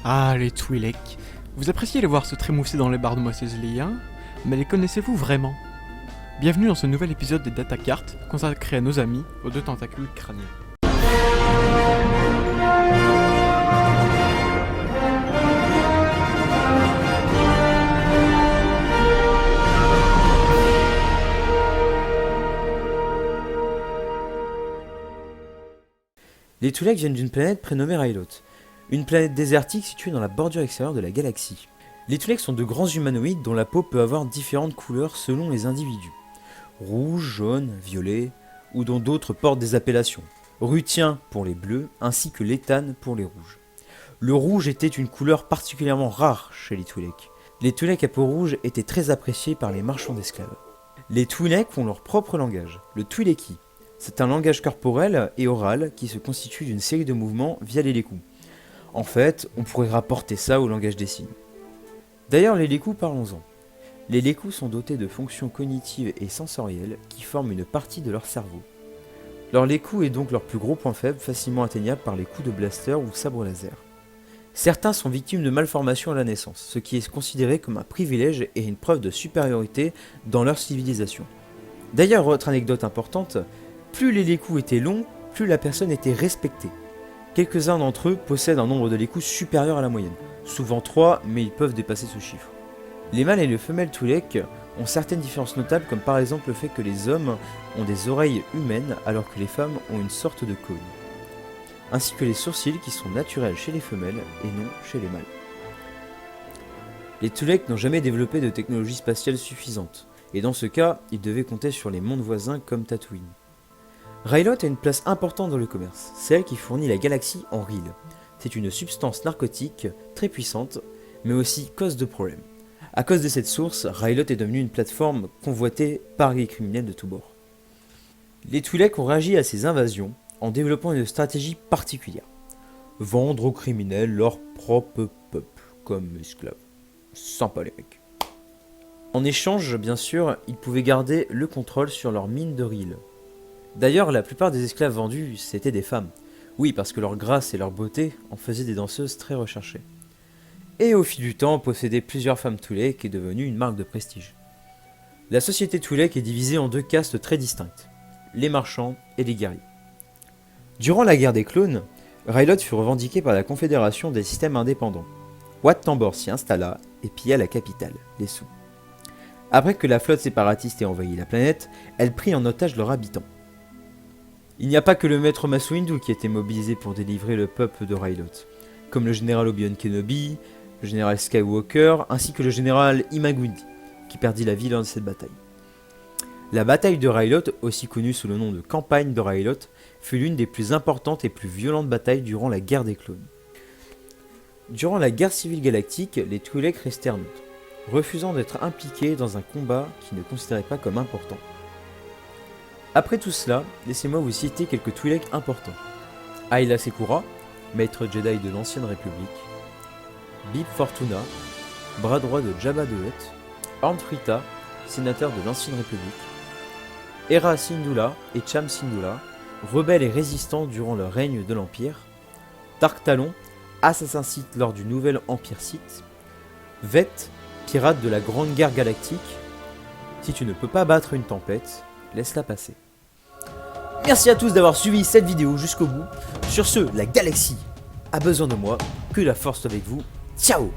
Ah, les Twi'lek. Vous appréciez les voir se trémousser dans les bars de Mos Eisley, hein? Mais les connaissez-vous vraiment? Bienvenue dans ce nouvel épisode des Datacartes consacré à nos amis aux deux tentacules crâniens. Les Twi'lek viennent d'une planète prénommée Ryloth, une planète désertique située dans la bordure extérieure de la galaxie. Les Twi'lek sont de grands humanoïdes dont la peau peut avoir différentes couleurs selon les individus. Rouge, jaune, violet, ou dont d'autres portent des appellations. Rutien pour les bleus, ainsi que l'éthane pour les rouges. Le rouge était une couleur particulièrement rare chez les Twi'lek. Les Twi'lek à peau rouge étaient très appréciés par les marchands d'esclaves. Les Twi'lek ont leur propre langage, le Twi'leki. C'est un langage corporel et oral qui se constitue d'une série de mouvements via les lécous. En fait, on pourrait rapporter ça au langage des signes. D'ailleurs, les lécous, parlons-en. Les lécous sont dotés de fonctions cognitives et sensorielles qui forment une partie de leur cerveau. Leur lécou est donc leur plus gros point faible, facilement atteignable par les coups de blaster ou sabre laser. Certains sont victimes de malformations à la naissance, ce qui est considéré comme un privilège et une preuve de supériorité dans leur civilisation. D'ailleurs, autre anecdote importante, plus les lécous étaient longs, plus la personne était respectée. Quelques-uns d'entre eux possèdent un nombre de lécous supérieur à la moyenne, souvent 3, mais ils peuvent dépasser ce chiffre. Les mâles et les femelles Twi'lek ont certaines différences notables, comme par exemple le fait que les hommes ont des oreilles humaines alors que les femmes ont une sorte de cône, ainsi que les sourcils qui sont naturels chez les femelles et non chez les mâles. Les Twi'lek n'ont jamais développé de technologie spatiale suffisante, et dans ce cas, ils devaient compter sur les mondes voisins comme Tatooine. Ryloth a une place importante dans le commerce, c'est elle qui fournit la galaxie en Ril. C'est une substance narcotique très puissante, mais aussi cause de problèmes. À cause de cette source, Ryloth est devenue une plateforme convoitée par les criminels de tous bords. Les Twi'lek ont réagi à ces invasions en développant une stratégie particulière. Vendre aux criminels leur propre peuple, comme esclaves. Sympa les mecs. En échange, bien sûr, ils pouvaient garder le contrôle sur leurs mines de Ril. D'ailleurs, la plupart des esclaves vendus, c'était des femmes. Oui, parce que leur grâce et leur beauté en faisaient des danseuses très recherchées. Et au fil du temps, posséder plusieurs femmes Twi'lek est devenu une marque de prestige. La société Twi'lek est divisée en deux castes très distinctes, les marchands et les guerriers. Durant la guerre des clones, Ryloth fut revendiquée par la Confédération des systèmes indépendants. Wat Tambor s'y installa et pilla la capitale, les Sous. Après que la flotte séparatiste ait envahi la planète, elle prit en otage leurs habitants. Il n'y a pas que le maître Mace Windu qui était mobilisé pour délivrer le peuple de Ryloth, comme le général Obi-Wan Kenobi, le général Skywalker, ainsi que le général Imagwindi, qui perdit la vie lors de cette bataille. La bataille de Ryloth, aussi connue sous le nom de campagne de Ryloth, fut l'une des plus importantes et plus violentes batailles durant la guerre des clones. Durant la guerre civile galactique, les Twi'lek restèrent neutres, refusant d'être impliqués dans un combat qu'ils ne considéraient pas comme important. Après tout cela, laissez-moi vous citer quelques Twi'lek importants. Ayla Secura, maître Jedi de l'Ancienne République, Bib Fortuna, bras droit de Jabba the Hutt, Orn Frita, sénateur de l'Ancienne République, Hera Syndulla et Cham Syndulla, rebelles et résistants durant le règne de l'Empire, Dark Talon, assassin Sith lors du nouvel Empire Sith, Veth, pirate de la Grande Guerre Galactique. Si tu ne peux pas battre une tempête, laisse-la passer. Merci à tous d'avoir suivi cette vidéo jusqu'au bout. Sur ce, la galaxie a besoin de moi. Que la force soit avec vous. Ciao!